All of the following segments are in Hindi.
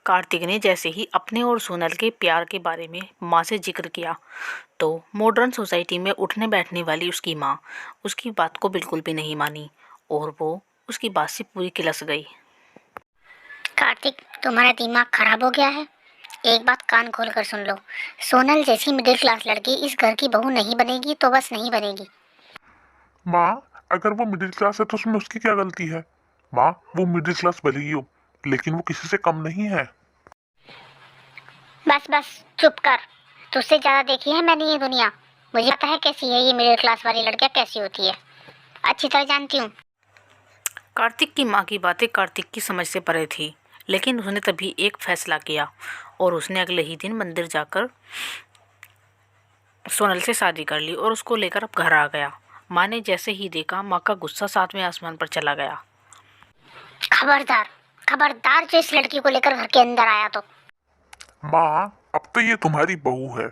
कार्तिक ने जैसे ही अपने और सोनल के प्यार के बारे में माँ से जिक्र किया तो मॉडर्न सोसाइटी में उठने बैठने वाली उसकी माँ उसकी बात को बिल्कुल भी नहीं मानी और वो उसकी बात से पूरी किलस गई। कार्तिक, तुम्हारा दिमाग खराब हो गया है। एक बात कान खोल कर सुन लो। सोनल जैसी मिडिल क्लास लड़की इस घर की बहू नहीं बनेगी तो बस नहीं बनेगी। माँ, अगर वो मिडिल क्लास है तो उसमें उसकी क्या गलती है? माँ, वो मिडिल क्लास भले ही हो, लेकिन वो किसी से कम नहीं है। बस बस चुप कर। तुझसे ज्यादा देखी है मैंने ये दुनिया। मुझे पता है कैसी है ये मिडिल क्लास वाली लड़कियां, कैसी होती है। अच्छी तरह जानती हूँ। कार्तिक की माँ की बातें कार्तिक की समझ से परे थी, लेकिन उसने तभी एक फैसला किया और उसने अगले ही दिन मंदिर जाकर सोनल से शादी कर ली और उसको लेकर अब घर आ गया। माँ ने जैसे ही देखा, माँ का गुस्सा सातवें आसमान पर चला गया। खबरदार, खबरदार जो इस लड़की को लेकर घर के अंदर आया तो। माँ, अब तो ये तुम्हारी बहू है,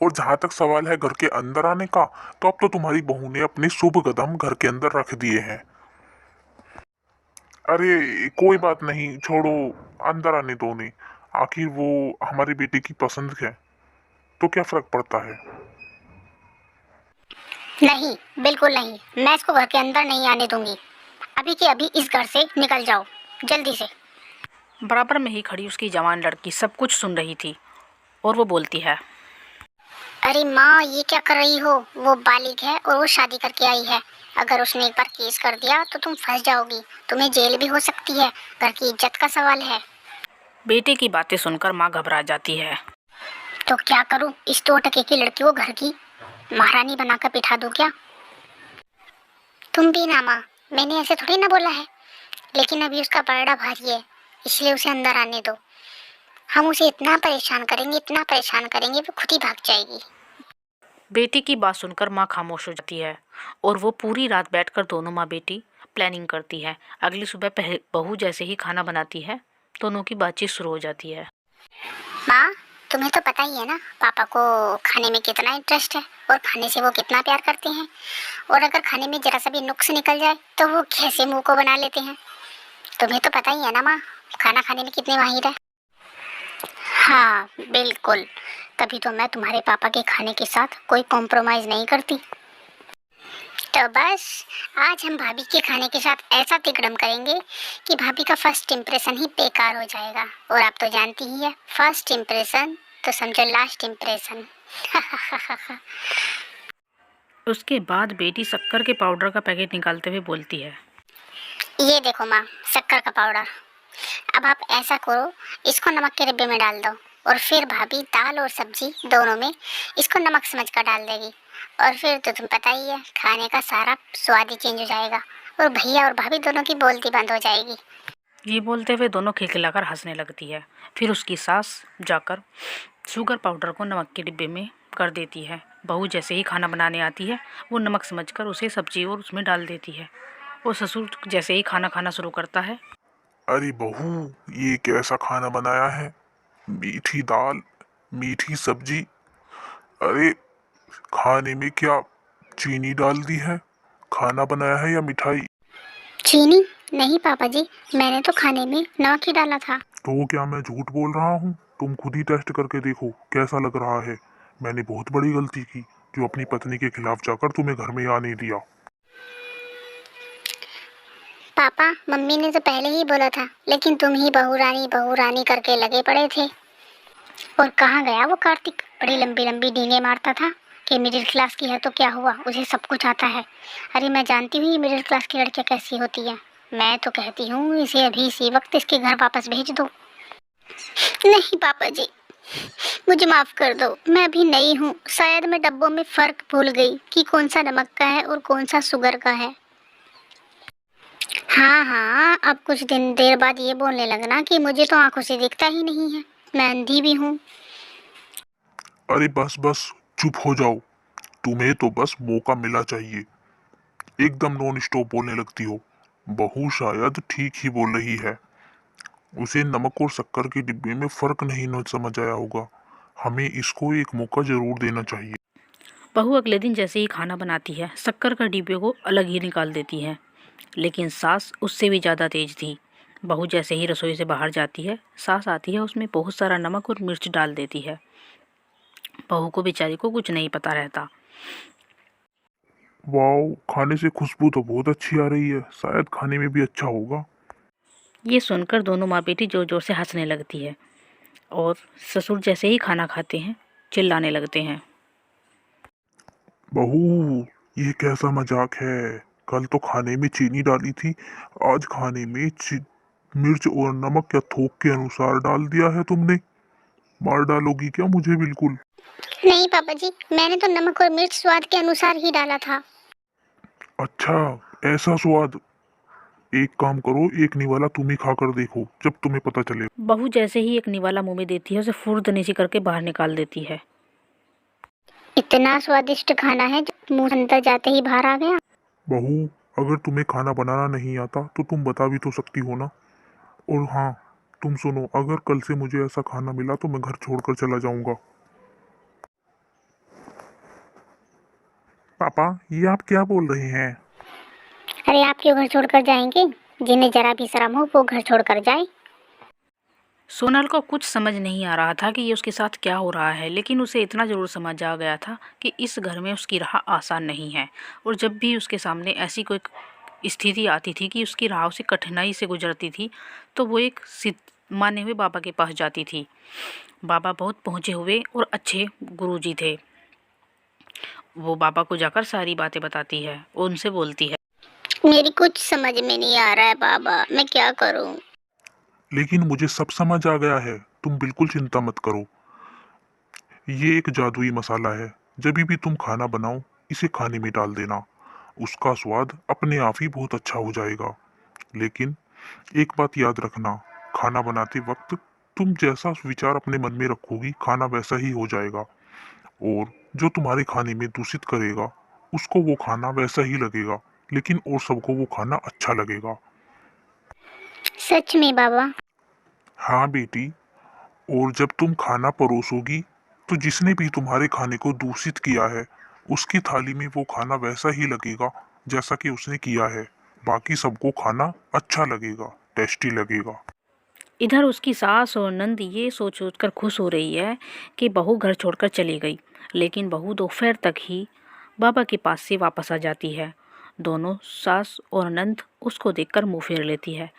और जहाँ तक सवाल है घर के अंदर आने का, तो अब तो तुम्हारी बहू ने अपने शुभ कदम घर के अंदर रख दिए हैं। अरे कोई बात नहीं, छोड़ो, अंदर आने दो उन्हें। आखिर वो हमारी बेटी की पसंद है, तो क्या फर्क पड़ता है? नहीं, बिल्कुल नहीं। मैं इसको घर के अंदर नहीं आने दूंगी। अभी के अभी इस घर से निकल जाओ, जल्दी से। बराबर में ही खड़ी उसकी जवान लड़की सब कुछ सुन रही थी और वो बोलती है, अरे माँ, ये क्या कर रही हो? वो बालिग है और वो शादी करके आई है। अगर उसने एक बार केस कर दिया तो तुम फंस जाओगी। तुम्हें जेल भी हो सकती है। घर की इज्जत का सवाल है। बेटे की बातें सुनकर माँ घबरा जाती है। तो क्या करूँ? इस 2 टके की लड़की को घर की महारानी बनाकर बिठा दूँ क्या? तुम भी ना माँ, मैंने ऐसे थोड़ी ना बोला है। लेकिन अभी उसका बर्डा भारी है, इसलिए उसे अंदर आने दो। हम उसे इतना परेशान करेंगे, इतना परेशान करेंगे, वो खुद ही भाग जाएगी। बेटी की बात सुनकर माँ खामोश हो जाती है और वो पूरी रात बैठकर दोनों माँ बेटी प्लानिंग करती है। अगली सुबह बहू जैसे ही खाना बनाती है, दोनों की बातचीत शुरू हो जाती है। माँ, तुम्हें तो पता ही है ना पापा को खाने में कितना इंटरेस्ट है और खाने से वो कितना प्यार करते हैं। और अगर खाने में जरा सा भी नुक्स निकल जाए तो वो कैसे मुंह को बना लेते हैं। तुम्हें तो पता ही है ना माँ, खाना खाने में कितने माहिर है। हाँ बिल्कुल, तभी तो मैं तुम्हारे पापा के खाने के साथ कोई कॉम्प्रोमाइज नहीं करती। तो बस आज हम भाभी के खाने के साथ ऐसा तिकड़म करेंगे कि भाभी का फर्स्ट इम्प्रेशन ही बेकार हो जाएगा। और आप तो जानती ही है, फर्स्ट इम्प्रेशन तो समझो लास्ट इम्प्रेशन। उसके बाद बेटी शक्कर के पाउडर का पैकेट निकालते हुए बोलती है, ये देखो माँ, शक्कर का पाउडर। अब आप ऐसा करो, इसको नमक के डिब्बे में डाल दो और फिर भाभी दाल और सब्जी दोनों में इसको नमक समझ कर डाल देगी। और फिर तो तुम पता ही है, खाने का सारा स्वाद ही चेंज हो जाएगा और भैया और भाभी दोनों की बोलती बंद हो जाएगी। ये बोलते हुए दोनों खिलखिलाकर हंसने लगती है। फिर उसकी सास जाकर शुगर पाउडर को नमक के डिब्बे में कर देती है। बहू जैसे ही खाना बनाने आती है, वो नमक समझकर उसे सब्जी और उसमें डाल देती है। और ससुर जैसे ही खाना खाना शुरू करता है, अरे बहू, ये कैसा खाना बनाया है? मीठी दाल, मीठी सब्जी। अरे खाने में क्या चीनी डाल दी है? खाना बनाया है या मिठाई? चीनी? नहीं पापा जी, मैंने तो खाने में नमक ही डाला था। तो क्या मैं झूठ बोल रहा हूँ? तुम खुद ही टेस्ट करके देखो कैसा लग रहा है। मैंने बहुत बड़ी गलती की जो अपनी पत्नी के खिलाफ जाकर तुम्हें घर में आने दिया। पापा, मम्मी ने तो पहले ही बोला था, लेकिन तुम ही बहू रानी करके लगे पड़े थे। और कहाँ गया वो कार्तिक? बड़ी लंबी लंबी डींगे मारता था कि मिडिल क्लास की है तो क्या हुआ, उसे सब कुछ आता है। अरे मैं जानती हूँ ये मिडिल क्लास की लड़कियाँ कैसी होती है। मैं तो कहती हूँ इसे अभी इसी वक्त इसके घर वापस भेज दो। नहीं पापा जी, मुझे माफ कर दो। मैं अभी नई हूँ, शायद मैं डब्बों में फर्क भूल गई कि कौन सा नमक का है और कौन सा शुगर का है। हाँ हाँ, अब कुछ दिन देर बाद ये बोलने लगना कि मुझे तो आंखों से दिखता ही नहीं है, मैं अंधी भी हूँ। अरे बस बस, चुप हो जाओ। तुम्हें तो बस मौका मिला चाहिए। एकदम नॉन स्टॉप बोलने लगती हो। बहू शायद ठीक ही बोल रही है। उसे नमक और शक्कर के डिब्बे में फर्क नहीं न समझ आया होगा। हमें इसको एक मौका जरूर देना चाहिए। बहू अगले दिन जैसे ही खाना बनाती है, शक्कर का डिब्बे को अलग ही निकाल देती है। लेकिन सास उससे भी ज़्यादा तेज थी। बहू जैसे ही रसोई से बाहर जाती है, सास आती है, उसमें बहुत सारा नमक और मिर्च डाल देती है। बहू को बेचारी को कुछ नहीं पता रहता। वाओ, खाने से खुशबू तो बहुत अच्छी आ रही है, शायद खाने में भी अच्छा होगा। ये सुनकर दोनों माँ बेटी जोर जोर से हंसने लगती है और ससुर जैसे ही खाना खाते हैं चिल्लाने लगते हैं। बहू, ये कैसा मजाक है? कल तो खाने में चीनी डाली थी, आज खाने में मिर्च और नमक क्या थोक के अनुसार डाल दिया है तुमने? मार डालोगी क्या मुझे बिल्कुल? नहीं पापा जी, मैंने तो नमक और मिर्च स्वाद के अनुसार ही डाला था। अच्छा, ऐसा स्वाद। एक काम करो, एक निवाला तुम ही खा कर देखो, जब तुम्हें पता चले। बहू जैसे ही एक निवाला मुंह में देती है उसे फुर्दनी सी करके बाहर निकाल देती है। इतना स्वादिष्ट खाना है जो मुंह अंदर जाते ही बाहर आ गया। बहू, अगर तुम्हें खाना बनाना नहीं आता तो तुम बता भी तो सकती हो ना। और हाँ, तुम सुनो, अगर कल से मुझे ऐसा खाना मिला तो मैं घर छोड़कर चला जाऊंगा। पापा, ये आप क्या बोल रहे हैं? अरे आप क्यों घर छोड़कर जाएंगे? जिन्हें जरा भी शर्म हो वो घर छोड़कर जाए। सोनल को कुछ समझ नहीं आ रहा था कि ये उसके साथ क्या हो रहा है, लेकिन उसे इतना ज़रूर समझ आ गया था कि इस घर में उसकी राह आसान नहीं है। और जब भी उसके सामने ऐसी कोई स्थिति आती थी कि उसकी राह से कठिनाई से गुजरती थी, तो वो एक माने हुए बाबा के पास जाती थी। बाबा बहुत पहुँचे हुए और अच्छे गुरुजी थे। वो बाबा को जाकर सारी बातें बताती है और उनसे बोलती है, मेरी कुछ समझ में नहीं आ रहा है बाबा, मैं क्या करूं? लेकिन मुझे सब समझ आ गया है, तुम बिल्कुल चिंता मत करो। ये एक जादुई मसाला है, जब भी तुम खाना बनाओ इसे खाने में डाल देना, उसका स्वाद अपने आप ही बहुत अच्छा हो जाएगा। लेकिन एक बात याद रखना, खाना बनाते वक्त तुम जैसा विचार अपने मन में रखोगी खाना वैसा ही हो जाएगा। और जो तुम्हारे खाने में दूषित करेगा उसको वो खाना वैसा ही लगेगा, लेकिन और सबको वो खाना अच्छा लगेगा। सच में बाबा? हाँ बेटी, और जब तुम खाना परोसोगी तो जिसने भी तुम्हारे खाने को दूषित किया है उसकी थाली में वो खाना वैसा ही लगेगा जैसा कि उसने किया है। बाकी सबको खाना अच्छा लगेगा, टेस्टी लगेगा। इधर उसकी सास और नंद ये सोच सोच कर खुश हो रही है कि बहू घर छोड़कर चली गई, लेकिन बहू दोपहर तक ही बाबा के पास से वापस आ जाती है। दोनों सास और नंद उसको देखकर मुंह फेर लेती है,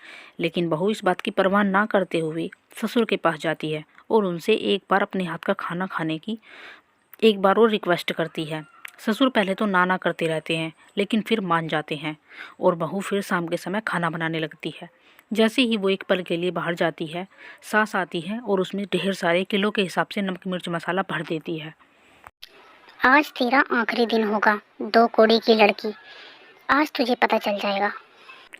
लेकिन बहू इस बात की परवाह ना करते हुए ससुर के पास जाती है और उनसे एक बार अपने हाथ का खाना खाने की एक बार और रिक्वेस्ट करती है। ससुर पहले तो ना ना करते रहते हैं, लेकिन फिर मान जाते हैं और बहू फिर शाम के समय खाना बनाने लगती है। जैसे ही वो एक पल के लिए बाहर जाती है, सास आती है और उसमें ढेर सारे किलो के हिसाब से नमक मिर्च मसाला भर देती है। आज तेरा आखिरी दिन होगा, दो कौड़ी की लड़की, आज तुझे पता चल जाएगा।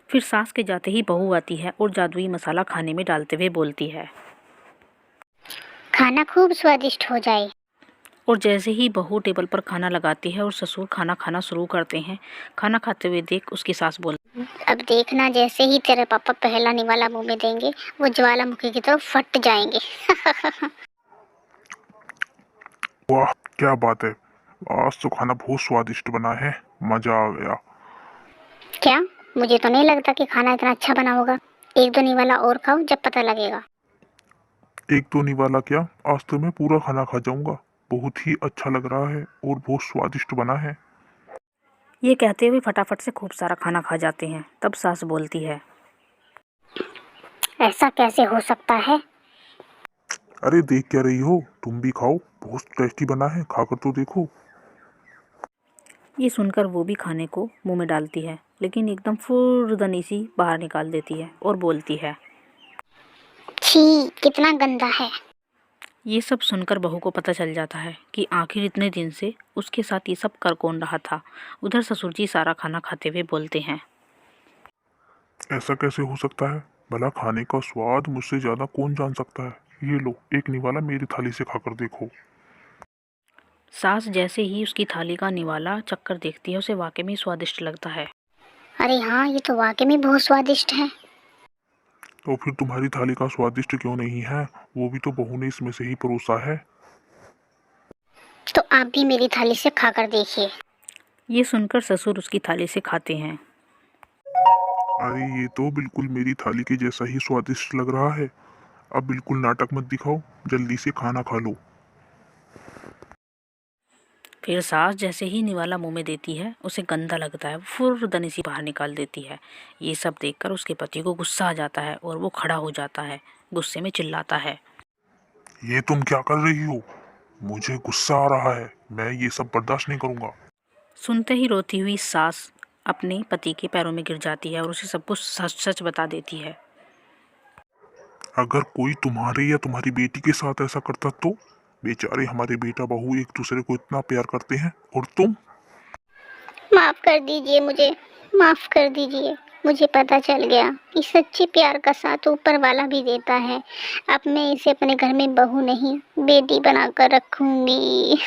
फिर सास के जाते ही बहू आती है और जादुई मसाला खाने में डालते हुए बोलती है, खाना खूब स्वादिष्ट हो जाए। और जैसे ही बहू टेबल पर खाना लगाती है और ससुर खाना खाना शुरू करते हैं, खाना खाते हुए देख उसकी सास बोल, अब देखना, जैसे ही तेरे पापा पहला निवाला मुंह में देंगे वो ज्वालामुखी की तरफ फट जाएंगे। वाह, क्या बात है, आज तो खाना बहुत स्वादिष्ट बना है, मजा आ गया। क्या? मुझे तो नहीं लगता कि खाना इतना अच्छा बना होगा। एक दो निवाला और खाओ, जब पता लगेगा। एक तो निवाला क्या, आज तो मैं पूरा खाना खा जाऊंगा, बहुत ही अच्छा लग रहा है और बहुत स्वादिष्ट बना है। ये कहते हुए फटाफट से खूब सारा खाना खा जाते हैं। तब सास बोलती है, ऐसा कैसे हो सकता है? अरे देख क्या रही हो, तुम भी खाओ, बहुत टेस्टी बना है, खाकर तो देखो। ये सुनकर वो भी खाने को मुंह में डालती है, लेकिन एकदम फुर्दनी सी बाहर निकाल देती है और बोलती है, छी, कितना गंदा है। ये सब सुनकर बहू को पता चल जाता है कि आखिर इतने दिन से उसके साथ ये सब कर कौन रहा था। उधर ससुर जी सारा खाना खाते हुए बोलते हैं, ऐसा कैसे हो सकता है? भला खाने का स्वाद मुझसे ज्यादा कौन जान सकता है? ये लो, एक निवाला मेरी थाली से खाकर देखो। सास जैसे ही उसकी थाली का निवाला चक्कर देखती है उसे वाकई में स्वादिष्ट लगता है। अरे हाँ, ये तो वाकई में बहुत स्वादिष्ट है। तो फिर तुम्हारी थाली का स्वादिष्ट क्यों नहीं है? वो भी तो बहू ने इसमें से ही परोसा है। तो आप भी मेरी थाली से खाकर देखिए। ये सुनकर ससुर उसकी थाली से खाते हैं। अरे ये तो बिल्कुल मेरी थाली के जैसा ही स्वादिष्ट लग रहा है। अब बिल्कुल नाटक मत दिखाओ, जल्दी से खाना खा लो। फिर सास जैसे ही निवाला मुंह में देती है उसे गंदा लगता है, वो फुर्रदनी सी बाहर निकाल देती है। ये सब देखकर उसके पति को गुस्सा आ जाता है और वो खड़ा हो जाता है, गुस्से में चिल्लाता है। ये तुम क्या कर रही हो? मुझे गुस्सा आ रहा है, मैं ये सब बर्दाश्त नहीं करूंगा। सुनते ही रोती हुई सास अपने पति के पैरों में गिर जाती है और उसे सब कुछ सच सच बता देती है। अगर कोई तुम्हारे या तुम्हारी बेटी के साथ ऐसा करता तो? बेचारे हमारे बेटा बहू एक दूसरे को इतना प्यार करते हैं, और तुम? माफ कर दीजिए मुझे, माफ कर दीजिए। मुझे पता चल गया कि सच्चे प्यार का साथ ऊपर वाला भी देता है। अब मैं इसे अपने घर में बहू नहीं बेटी बनाकर रखूंगी।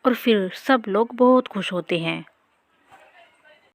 और फिर सब लोग बहुत खुश होते हैं।